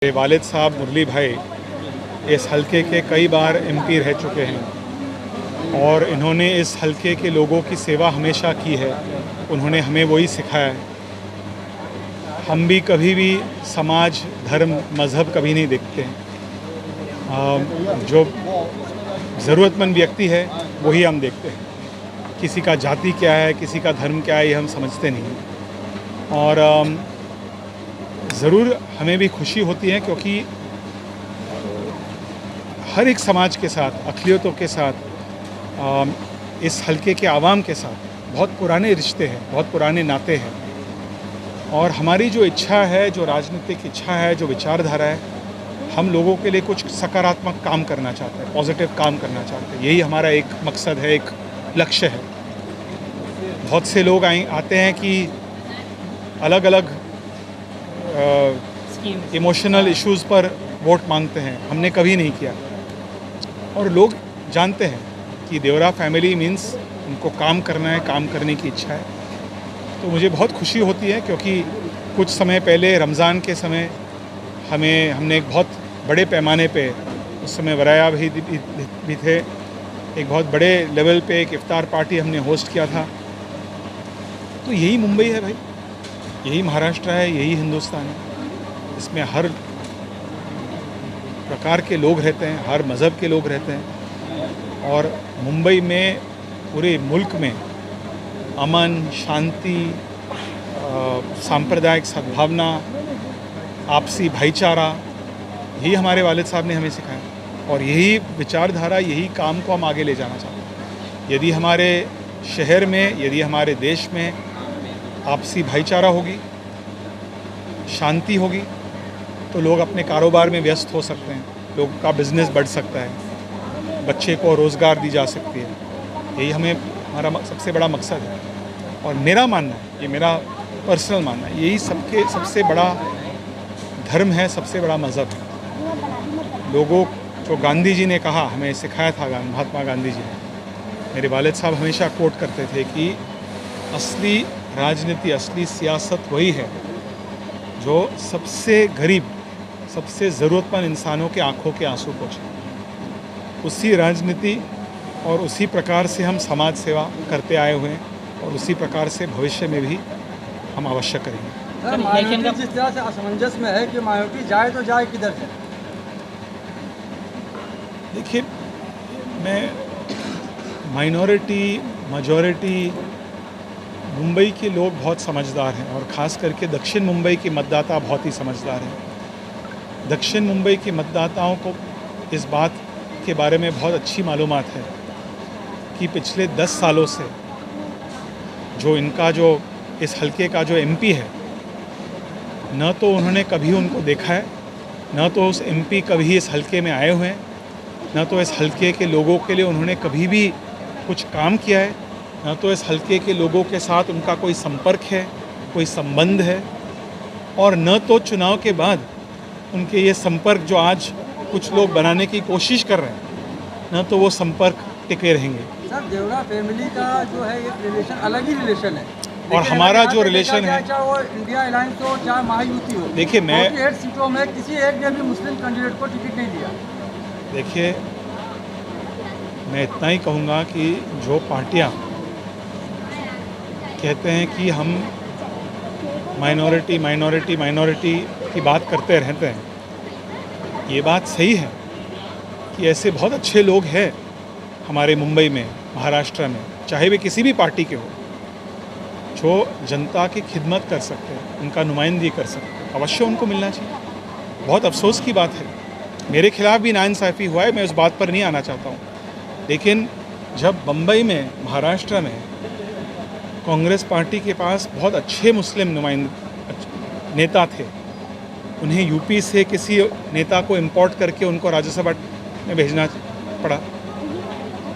मेरे वालिद साहब मुरली भाई इस हलके के कई बार एमपी रह चुके हैं और इन्होंने इस हलके के लोगों की सेवा हमेशा की है। उन्होंने हमें वही सिखाया है। हम भी कभी भी समाज, धर्म, मज़हब कभी नहीं देखते हैं। जो ज़रूरतमंद व्यक्ति है वही हम देखते हैं। किसी का जाति क्या है, किसी का धर्म क्या है, ये हम समझते नहीं हैं। और ज़रूर हमें भी खुशी होती है क्योंकि हर एक समाज के साथ, अक़लियतों के साथ, इस हलके के आवाम के साथ बहुत पुराने रिश्ते हैं, बहुत पुराने नाते हैं। और हमारी जो इच्छा है, जो राजनीतिक इच्छा है, जो विचारधारा है, हम लोगों के लिए कुछ सकारात्मक काम करना चाहते हैं, पॉजिटिव काम करना चाहते हैं। यही हमारा एक मकसद है, एक लक्ष्य है। बहुत से लोग आते हैं कि अलग अलग इमोशनल इश्यूज़ पर वोट मांगते हैं। हमने कभी नहीं किया। और लोग जानते हैं कि देवरा फैमिली मीन्स उनको काम करना है, काम करने की इच्छा है। तो मुझे बहुत खुशी होती है क्योंकि कुछ समय पहले रमज़ान के समय हमने एक बहुत बड़े पैमाने पे, उस समय वराया भी थे, एक बहुत बड़े लेवल पे एक इफ्तार पार्टी हमने होस्ट किया था। तो यही मुंबई है भाई, यही महाराष्ट्र है, यही हिंदुस्तान है। इसमें हर प्रकार के लोग रहते हैं, हर मज़हब के लोग रहते हैं। और मुंबई में, पूरे मुल्क में अमन, शांति, सांप्रदायिक सद्भावना, आपसी भाईचारा, यही हमारे वालिद साहब ने हमें सिखाया। और यही विचारधारा, यही काम को हम आगे ले जाना चाहते हैं। यदि हमारे शहर में, यदि हमारे देश में आपसी भाईचारा होगी, शांति होगी, तो लोग अपने कारोबार में व्यस्त हो सकते हैं, लोग का बिज़नेस बढ़ सकता है, बच्चे को रोज़गार दी जा सकती है। यही हमारा सबसे बड़ा मकसद है। और मेरा मानना है, ये मेरा पर्सनल मानना है, यही सबसे बड़ा धर्म है, सबसे बड़ा मज़हब है। लोगों, जो गांधी जी ने कहा, हमें सिखाया था महात्मा गांधी जी ने, मेरे वालिद साहब हमेशा कोट करते थे कि असली राजनीति, असली सियासत वही है जो सबसे गरीब, सबसे ज़रूरतमंद इंसानों के आंखों के आंसू पोंछे। उसी राजनीति और उसी प्रकार से हम समाज सेवा करते आए हुए हैं और उसी प्रकार से भविष्य में भी हम अवश्य करेंगे। माइनॉरिटी जिस तरह से असमंजस में है कि माइनॉरिटी जाए तो जाए किधर जाए? देखिए, मैं माइनॉरिटी, मेजॉरिटी, मुंबई के लोग बहुत समझदार हैं और ख़ास करके दक्षिण मुंबई के मतदाता बहुत ही समझदार हैं। दक्षिण मुंबई के मतदाताओं को इस बात के बारे में बहुत अच्छी मालूमात है कि पिछले 10 सालों से जो इस हलके का जो एमपी है, न तो उन्होंने कभी उनको देखा है, न तो उस एमपी कभी इस हलके में आए हुए हैं, न तो इस हलके के लोगों के लिए उन्होंने कभी भी कुछ काम किया है, न तो इस हलके के लोगों के साथ उनका कोई संपर्क है, कोई संबंध है, और न तो चुनाव के बाद उनके ये संपर्क जो आज कुछ लोग बनाने की कोशिश कर रहे हैं, न तो वो संपर्क टिके रहेंगे। सर, देवरा फैमिली का जो है एक रिलेशन, अलग ही रिलेशन है। और हमारा जो रिलेशन है, चाहे वो इंडिया अलायंस हो, चाहे महायुति हो, देखिए, मैं 48 सीटों में किसी एक ने भी मुस्लिम कैंडिडेट को टिकट नहीं दिया। देखिए, मैं इतना ही कहूँगा कि जो पार्टियाँ कहते हैं कि हम माइनॉरिटी की बात करते रहते हैं, ये बात सही है कि ऐसे बहुत अच्छे लोग हैं हमारे मुंबई में, महाराष्ट्र में, चाहे वे किसी भी पार्टी के हो, जो जनता की खिदमत कर सकते हैं, उनका नुमाइंदगी कर सकते हैं। अवश्य उनको मिलना चाहिए। बहुत अफसोस की बात है, मेरे खिलाफ भी नाइंसाफ़ी हुआ है, मैं उस बात पर नहीं आना चाहता हूँ। लेकिन जब बम्बई में, महाराष्ट्र में कांग्रेस पार्टी के पास बहुत अच्छे मुस्लिम नेता थे, उन्हें यूपी से किसी नेता को इंपोर्ट करके उनको राज्यसभा में भेजना पड़ा।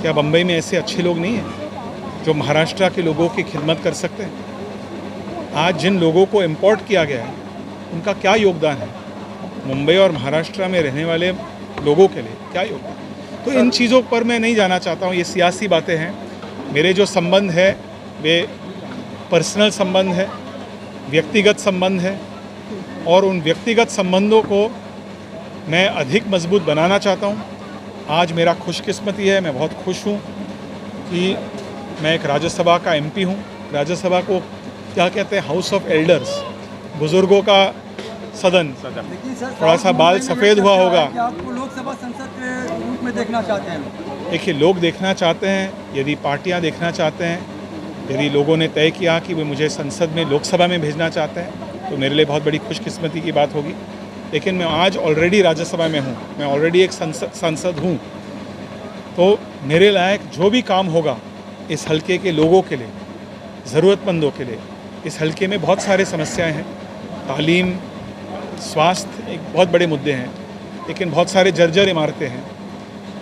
क्या बम्बई में ऐसे अच्छे लोग नहीं हैं जो महाराष्ट्र के लोगों की खिदमत कर सकते हैं? आज जिन लोगों को इंपोर्ट किया गया है, उनका क्या योगदान है मुंबई और महाराष्ट्र में रहने वाले लोगों के लिए? क्या योगदान? तो इन चीज़ों पर मैं नहीं जाना चाहता हूँ, ये सियासी बातें हैं। मेरे जो संबंध है वे पर्सनल संबंध है, व्यक्तिगत संबंध है, और उन व्यक्तिगत संबंधों को मैं अधिक मजबूत बनाना चाहता हूँ। आज मेरा खुशकिस्मती है, मैं बहुत खुश हूँ कि मैं एक राज्यसभा का एमपी हूँ। राज्यसभा को क्या कहते हैं, हाउस ऑफ एल्डर्स, बुजुर्गों का सदन। लेकिन सर थोड़ा सा बाल सफ़ेद हुआ होगा। कि आपको लोकसभा संसद के रूप में देखना चाहते हैं। देखिए, लोग देखना चाहते हैं, यदि पार्टियां देखना चाहते हैं, यदि लोगों ने तय किया कि वे मुझे संसद में, लोकसभा में भेजना चाहते हैं, तो मेरे लिए बहुत बड़ी खुशकिस्मती की बात होगी। लेकिन मैं आज ऑलरेडी राज्यसभा में हूँ, मैं ऑलरेडी एक सांसद हूँ, तो मेरे लायक जो भी काम होगा इस हलके के लोगों के लिए, ज़रूरतमंदों के लिए। इस हलके में बहुत सारे समस्याएं हैं, तालीम, स्वास्थ्य एक बहुत बड़े मुद्दे हैं, लेकिन बहुत सारे जर्जर इमारतें हैं।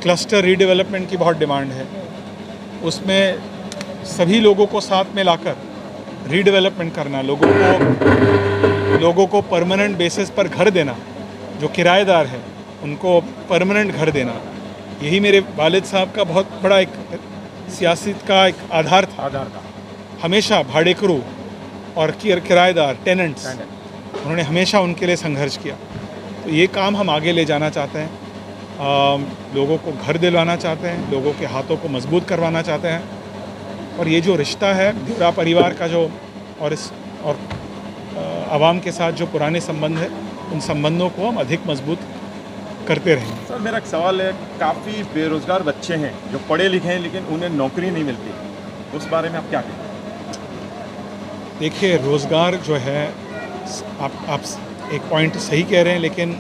क्लस्टर रीडेवलपमेंट की बहुत डिमांड है, उसमें सभी लोगों को साथ में लाकर रीडेवलपमेंट करना, लोगों को परमानेंट बेसिस पर घर देना, जो किराएदार है उनको परमानेंट घर देना, यही मेरे वालिद साहब का बहुत बड़ा एक सियासत का एक आधार था। हमेशा भाड़ेकरू और किराएदार, टेनेंट्स, उन्होंने हमेशा उनके लिए संघर्ष किया। तो ये काम हम आगे ले जाना चाहते हैं, लोगों को घर दिलवाना चाहते हैं, लोगों के हाथों को मजबूत करवाना चाहते हैं। और ये जो रिश्ता है देवरा परिवार का, जो और आवाम के साथ जो पुराने संबंध है, उन संबंधों को हम अधिक मजबूत करते रहेंगे। सर, मेरा एक सवाल है, काफ़ी बेरोज़गार बच्चे हैं जो पढ़े लिखे हैं लेकिन उन्हें नौकरी नहीं मिलती, उस बारे में आप क्या कहें? देखिए, रोज़गार जो है, आप एक पॉइंट सही कह रहे हैं, लेकिन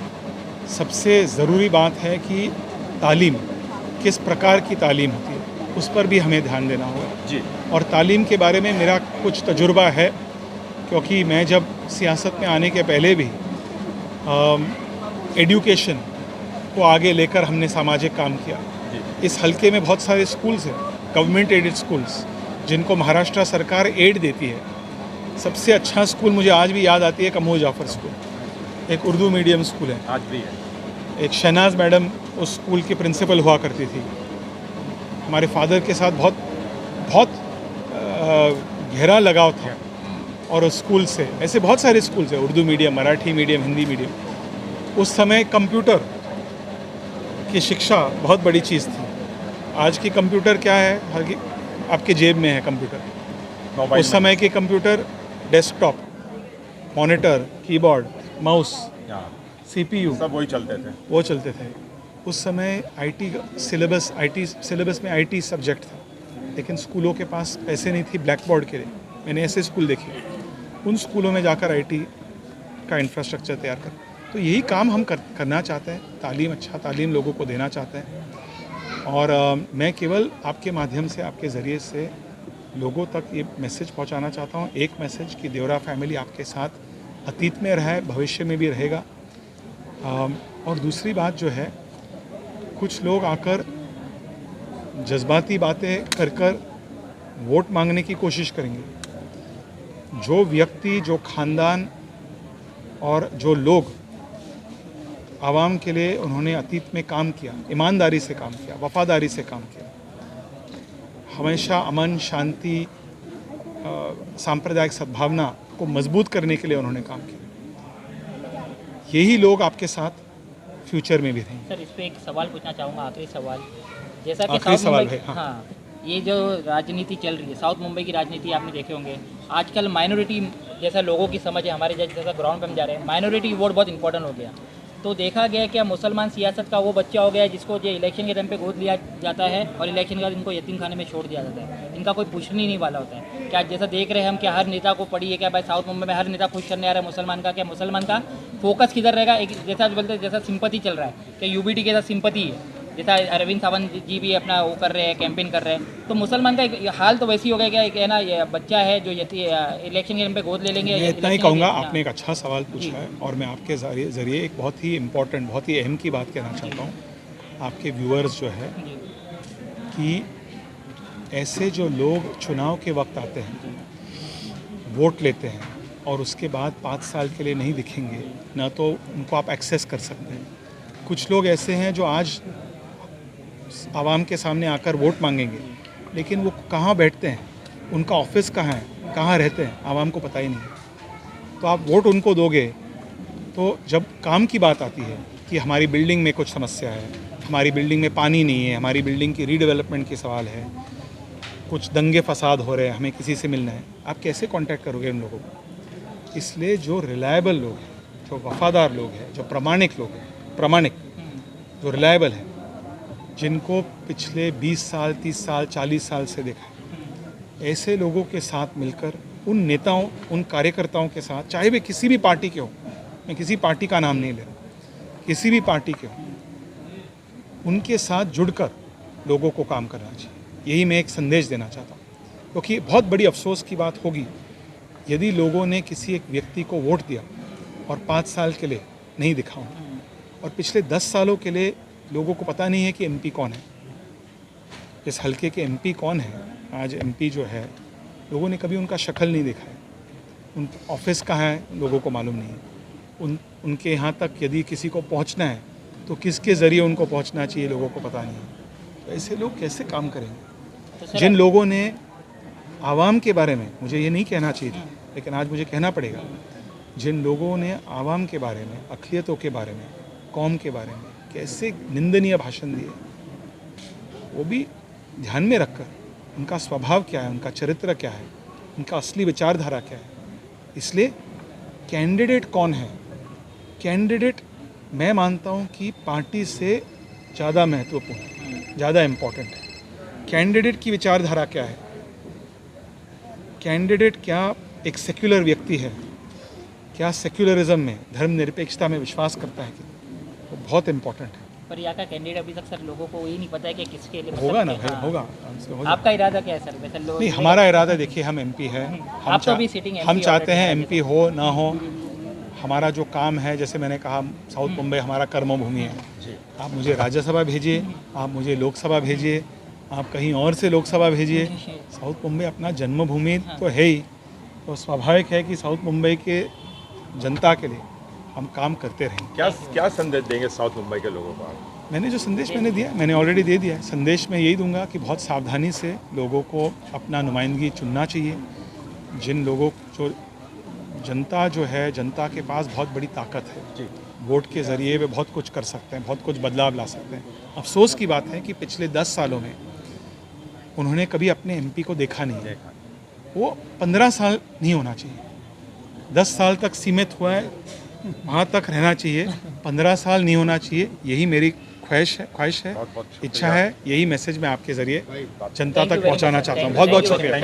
सबसे ज़रूरी बात है कि तालीम, किस प्रकार की तालीम होती है, उस पर भी हमें ध्यान देना होगा जी। और तालीम के बारे में मेरा कुछ तजुर्बा है, क्योंकि मैं जब सियासत में आने के पहले भी एजुकेशन को आगे लेकर हमने सामाजिक काम किया। इस हलके में बहुत सारे स्कूल्स हैं, गवर्नमेंट एडेड स्कूल्स, जिनको महाराष्ट्र सरकार एड देती है। सबसे अच्छा स्कूल मुझे आज भी याद आती है कमोल जाफर स्कूल, एक उर्दू मीडियम स्कूल है, आज भी है। एक शहनाज मैडम उस स्कूल की प्रिंसिपल हुआ करती थी। हमारे फादर के साथ बहुत गहरा लगाव था और उस स्कूल से, ऐसे बहुत सारे स्कूल्स हैं, Urdu medium, Marathi medium, Hindi medium. उस समय कंप्यूटर की शिक्षा बहुत बड़ी चीज़ थी। आज की कंप्यूटर क्या है, आपके जेब में है कंप्यूटर। उस समय के computer desktop, monitor, keyboard, mouse, CPU, सब वही चलते थे। उस समय IT सिलेबस में IT सब्जेक्ट था, लेकिन स्कूलों के पास पैसे नहीं थी ब्लैक बोर्ड के लिए। मैंने ऐसे स्कूल देखे, उन स्कूलों में जाकर IT का इंफ्रास्ट्रक्चर तैयार कर। तो यही काम हम करना चाहते हैं, तालीम, अच्छा तालीम लोगों को देना चाहते हैं। और मैं केवल आपके माध्यम से, आपके ज़रिए से लोगों तक ये मैसेज पहुंचाना चाहता हूं, एक मैसेज कि देवरा फैमिली आपके साथ अतीत में रहा है, भविष्य में भी रहेगा। और दूसरी बात जो है, कुछ लोग आकर जज्बाती बातें कर वोट मांगने की कोशिश करेंगे। जो व्यक्ति, जो ख़ानदान और जो लोग आवाम के लिए उन्होंने अतीत में काम किया, ईमानदारी से काम किया, वफादारी से काम किया, हमेशा अमन, शांति, सांप्रदायिक सद्भावना को मजबूत करने के लिए उन्होंने काम किया, यही लोग आपके साथ फ्यूचर में भी रहेंगे। सर, इस पे एक सवाल पूछना चाहूँगा, आखिरी सवाल। जैसा कि आखिरी साउथ सवाल मुंबई, है, हाँ। ये जो राजनीति चल रही है, साउथ मुंबई की राजनीति आपने देखे होंगे, आजकल माइनॉरिटी जैसा लोगों की समझ है, हमारे जैसा ग्राउंड पर हम जा रहे हैं, माइनॉरिटी वोट बहुत इंपॉर्टेंट हो गया। तो देखा गया क्या मुसलमान सियासत का वो बच्चा हो गया जिसको जो इलेक्शन के टाइम पे गोद लिया जाता है और इलेक्शन के बाद इनको यतीम खाने में छोड़ दिया जाता है, इनका कोई पूछने ही नहीं वाला होता है। क्या जैसा देख रहे हैं हम, क्या हर नेता को पड़ी है क्या भाई साउथ मुंबई में हर नेता खुश करने आ रहा है मुसलमान का, क्या मुसलमान का फोकस किधर रहेगा? एक जैसा बोलते हैं, जैसा सिंपति चल रहा है, क्या UBT के साथ सिंपति है, जैसा अरविंद सावंत जी भी अपना वो कर रहे हैं, कैंपेन कर रहे हैं, तो मुसलमान का एक हाल तो वैसी हो गया क्या, है ना, ये बच्चा है जो इलेक्शन के टाइम पे गोद ले लेंगे। मैं इतना ही कहूँगा, आपने एक अच्छा सवाल पूछा है और मैं आपके ज़रिए एक बहुत ही इम्पोर्टेंट, बहुत ही अहम की बात कहना चाहता हूँ आपके व्यूअर्स जो है, कि ऐसे जो लोग चुनाव के वक्त आते हैं, वोट लेते हैं और उसके बाद 5 साल के लिए नहीं दिखेंगे, ना तो उनको आप एक्सेस कर सकते हैं। कुछ लोग ऐसे हैं जो आज आवाम के सामने आकर वोट मांगेंगे, लेकिन वो कहाँ बैठते हैं, उनका ऑफिस कहाँ है, कहाँ रहते हैं, आवाम को पता ही नहीं। तो आप वोट उनको दोगे, तो जब काम की बात आती है कि हमारी बिल्डिंग में कुछ समस्या है, हमारी बिल्डिंग में पानी नहीं है, हमारी बिल्डिंग की रीडेवलपमेंट की सवाल है, कुछ दंगे फसाद हो रहे हैं, हमें किसी से मिलना है, आप कैसे कांटेक्ट करोगे उन लोगों को? इसलिए जो रिलायबल लोग हैं, जो वफादार लोग हैं, जो प्रामाणिक लोग हैं, प्रामाणिक जो रिलायबल है, जिनको पिछले 20 साल 30 साल 40 साल से देखा है, ऐसे लोगों के साथ मिलकर उन नेताओं, उन कार्यकर्ताओं के साथ, चाहे वे किसी भी पार्टी के हो, मैं किसी पार्टी का नाम नहीं ले रहा, किसी भी पार्टी के हो, उनके साथ जुड़कर लोगों को काम करना चाहिए। यही मैं एक संदेश देना चाहता हूँ, क्योंकि बहुत बड़ी अफसोस की बात होगी यदि लोगों ने किसी एक व्यक्ति को वोट दिया और 5 साल के लिए नहीं दिखा उन्हें, और पिछले 10 सालों के लिए लोगों को पता नहीं है कि एमपी कौन है, इस हलके के एमपी कौन है। आज एमपी जो है, लोगों ने कभी उनका शक्ल नहीं देखा है, उन ऑफिस कहाँ है लोगों को मालूम नहीं है, उनके यहाँ तक यदि किसी को पहुँचना है तो किसके ज़रिए उनको पहुँचना चाहिए लोगों को पता नहीं है। तो ऐसे लोग कैसे काम करेंगे? जिन लोगों ने आवाम के बारे में, मुझे ये नहीं कहना चाहिए था लेकिन आज मुझे कहना पड़ेगा, जिन लोगों ने आवाम के बारे में, अक़लियतों के बारे में, कौम के बारे में कैसे निंदनीय भाषण दिए, वो भी ध्यान में रखकर उनका स्वभाव क्या है, उनका चरित्र क्या है, उनका असली विचारधारा क्या है। इसलिए कैंडिडेट कौन है, कैंडिडेट मैं मानता हूँ कि पार्टी से ज़्यादा महत्वपूर्ण है, ज़्यादा इम्पोर्टेंट है। कैंडिडेट की विचारधारा क्या है, कैंडिडेट क्या एक सेक्युलर व्यक्ति है, क्या सेक्युलरिज्म में, धर्मनिरपेक्षता में विश्वास करता है, कि वो बहुत इम्पोर्टेंट है। पर यहाँ का कैंडिडेट अभी तक सर लोगों को ये नहीं पता है कि किसके लिए होगा ना भाई, हाँ। होगा, आपका इरादा क्या है सर? वैसे लोग नहीं, हमारा इरादा देखिए, हम एमपी है, आप तो अभी सिटिंग हम MP चाहते हैं already एमपी हो ना हो, हमारा जो काम है, जैसे मैंने कहा, साउथ मुंबई हमारा कर्मभूमि है। आप मुझे राज्यसभा भेजिए, आप मुझे लोकसभा भेजिए, आप कहीं और से लोकसभा भेजिए, साउथ मुंबई अपना जन्मभूमि तो है ही, तो स्वाभाविक है कि साउथ मुंबई के जनता के लिए हम काम करते रहेंगे। क्या संदेश देंगे साउथ मुंबई के लोगों को आप? मैंने जो संदेश मैंने दिया, मैंने ऑलरेडी दे दिया है। संदेश में यही दूंगा कि बहुत सावधानी से लोगों को अपना नुमाइंदगी चुनना चाहिए। जिन लोगों जो जनता जो है, जनता के पास बहुत बड़ी ताकत है, वोट के ज़रिए वे बहुत कुछ कर सकते हैं, बहुत कुछ बदलाव ला सकते हैं। अफसोस की बात है कि पिछले 10 सालों में उन्होंने कभी अपने एमपी को देखा नहीं है। वो 15 साल नहीं होना चाहिए, 10 साल तक सीमित हुआ है, वहाँ तक रहना चाहिए, 15 साल नहीं होना चाहिए। यही मेरी ख्वाहिश है, इच्छा है। यही मैसेज मैं आपके ज़रिए जनता तक पहुँचाना चाहता हूँ। बहुत बहुत शुक्रिया।